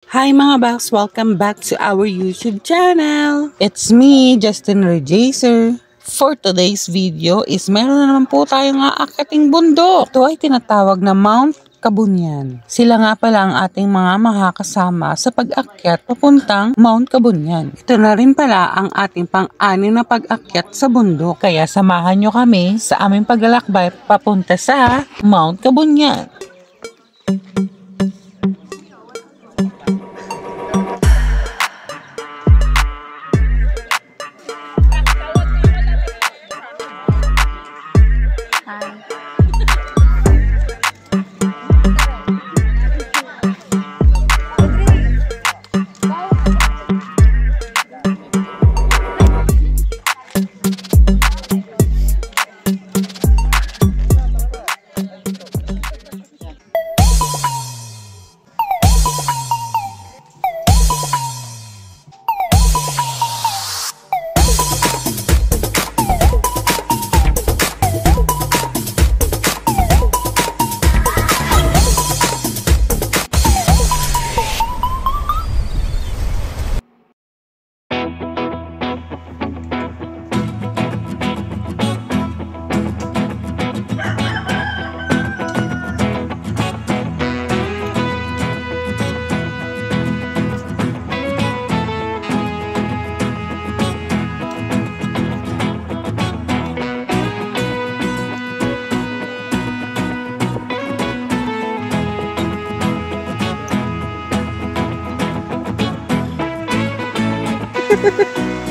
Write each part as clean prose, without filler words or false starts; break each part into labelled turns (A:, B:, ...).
A: Hi mga Baks! Welcome back to our YouTube channel! It's me, Justin Rejaser. For today's video is meron na naman po tayong aakyating bundok. Ito ay tinatawag na Mount Kabunyan. Sila nga pala ang ating mga makakasama sa pag-akyat papuntang Mount Kabunyan. Ito na rin pala ang ating pang-anim na pag-akyat sa bundok. Kaya samahan nyo kami sa aming paglalakbay papunta sa Mount Kabunyan.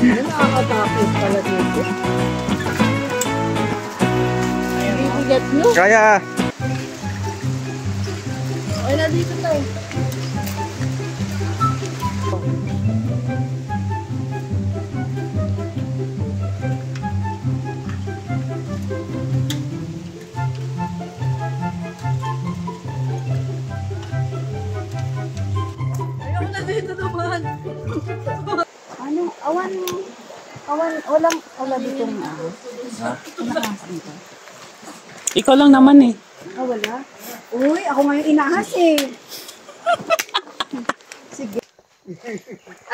B: Nakakatakot pala dito. Bibigat nyo.
C: Kaya!
B: Okay na dito tayo. Ayaw na dito naman.
D: Walang wala dito nga.
A: Ikaw lang naman eh.
B: Wala? Uy, ako ngayon inahas eh. Sige.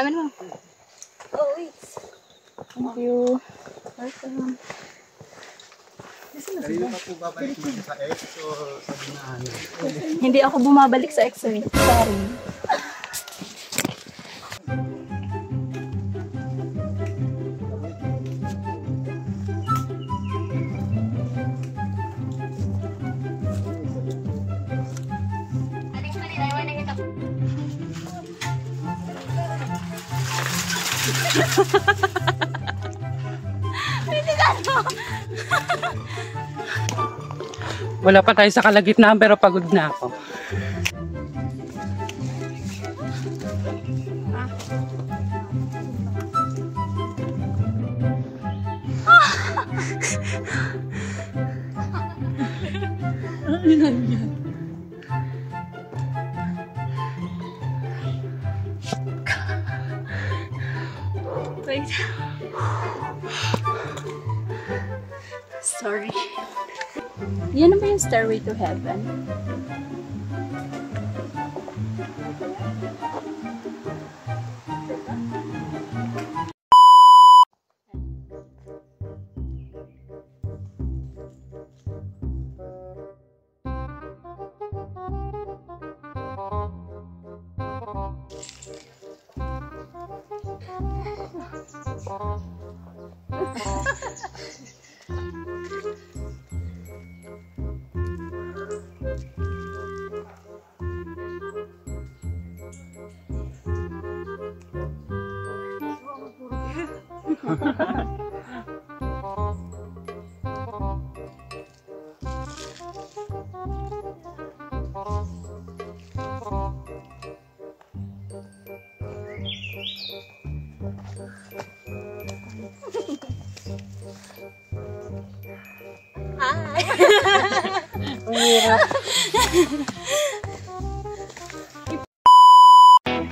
D: Amin mo.
B: Oh, wait.
D: Thank you.
B: Welcome.
C: Kanina pa po babalik mo sa X o sa binahan?
D: Hindi ako bumabalik sa X-ray. Sorry.
A: Wala pa tayo sa kalagitnaan pero pagod na ako.
D: Wait. Sorry. Yan na ba yung Stairway to Heaven?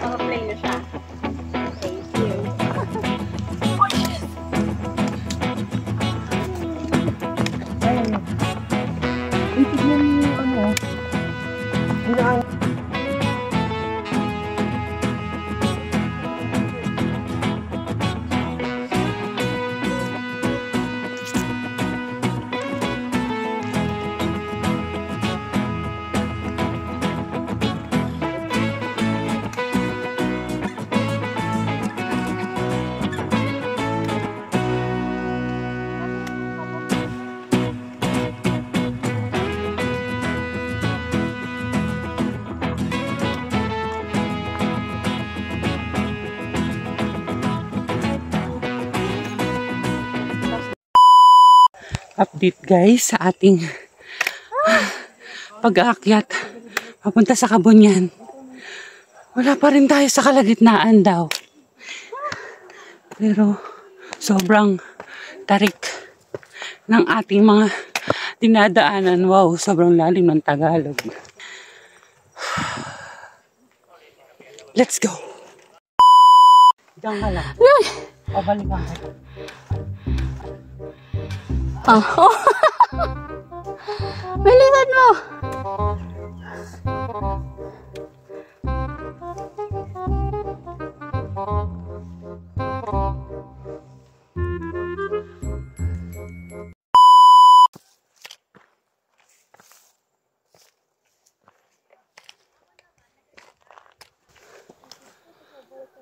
D: Naka-play na siya. Thank you.
B: Tignan mo yung ano.
A: Update guys sa ating pag-aakyat papunta sa Kabunyan. Wala pa rin tayo sa kalagitnaan daw. Pero sobrang tarik ng ating mga dinadaanan. Wow, sobrang lalim ng Tagalog. Let's go! Diyan ka lang. Pabalikan ka.
D: Oh. Bilisan mo!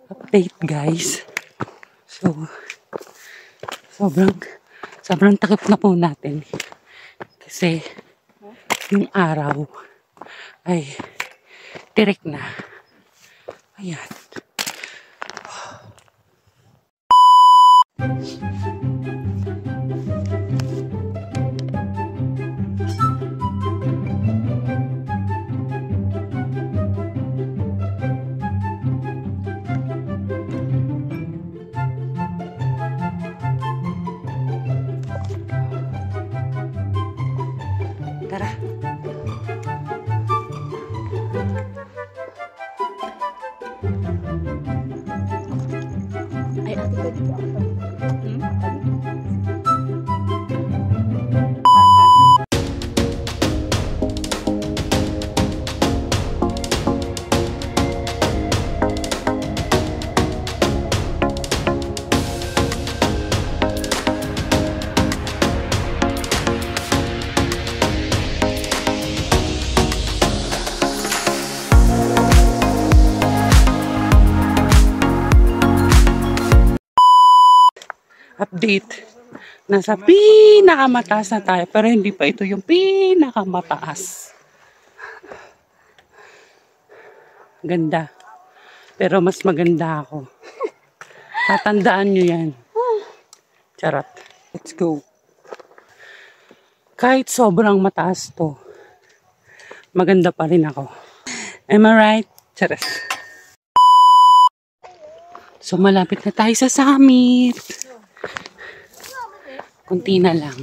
A: Update guys. So, sobrang takip na po natin. Kasi, yung araw ay tirik na. Ayan. Tara.
D: Ay, ate ko dito ako.
A: Update. Nasa pinakamataas na tayo. Pero hindi pa ito yung pinakamataas. Ganda. Pero mas maganda ako. Tatandaan nyo yan. Charot. Let's go. Kahit sobrang mataas to, maganda pa rin ako. Am I right? Charot. So malapit na tayo sa summit. Kunti na lang.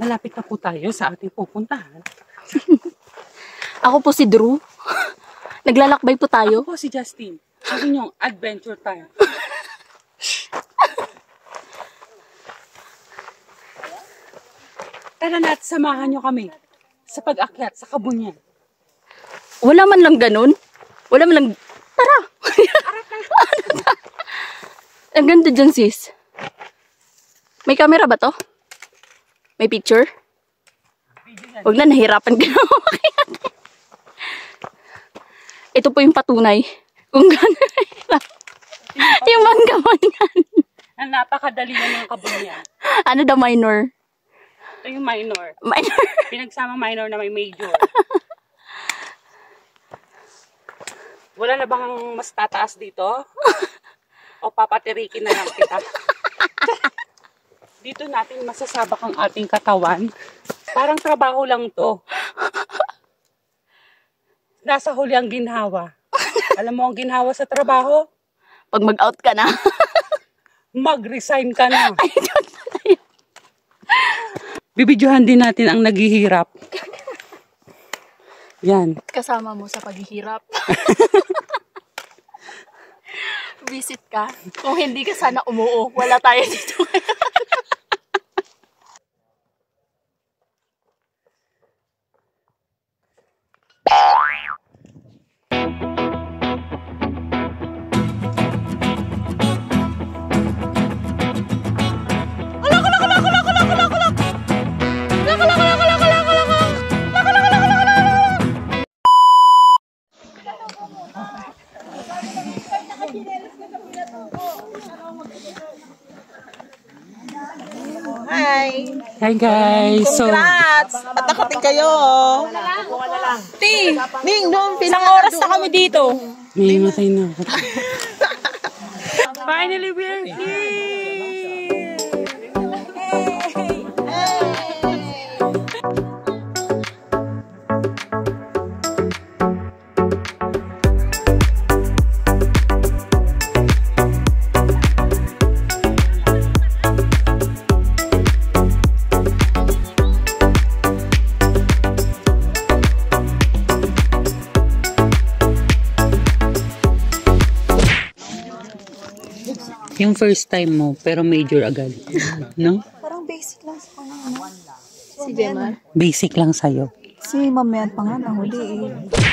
A: Malapit na po tayo sa ating pupuntahan.
D: Ako po si Drew. Naglalakbay po tayo.
A: Ako po si Justin. Sabi niyong adventure tayo. Tara na at samahan niyo kami sa pag-akyat sa Kabunyan.
D: Wala man lang ganun. Wala man lang... Tara! Ang ganda dyan, sis. May camera ba to? May picture? Huwag na, nahirapan ka na umakyat. Ito po yung patunay. Kung gano'n yung manggamangan.
A: Ang napakadali na ng Kabunyan.
D: Ano the minor?
A: Ito yung minor.
D: Minor?
A: Pinagsama minor na may major. Wala na bang mas tataas dito? O papatirikin na lang kita? dito natin masasabak ang ating katawan. Parang trabaho lang to. Nasa huli ang ginhawa. Alam mo ang ginhawa sa trabaho?
D: Pag mag-out ka na.
A: Mag-resign ka na. Bibidyohan din natin ang naghihirap. Yan.
D: Kasama mo sa paghihirap. Visit ka. Kung hindi ka sana umuo, wala tayo dito.
A: Hi guys.
E: Congrats! At nakating kayo. Ning, doon,
D: Ilang oras na kami dito.
A: May matay na ako. Finally, we're here! Yung first time mo, pero major agad. No?
B: Parang basic lang sa kanang ano.
D: Si Gemma.
A: Basic lang sa'yo.
B: Si Ma'am yan pa nga nahuli eh.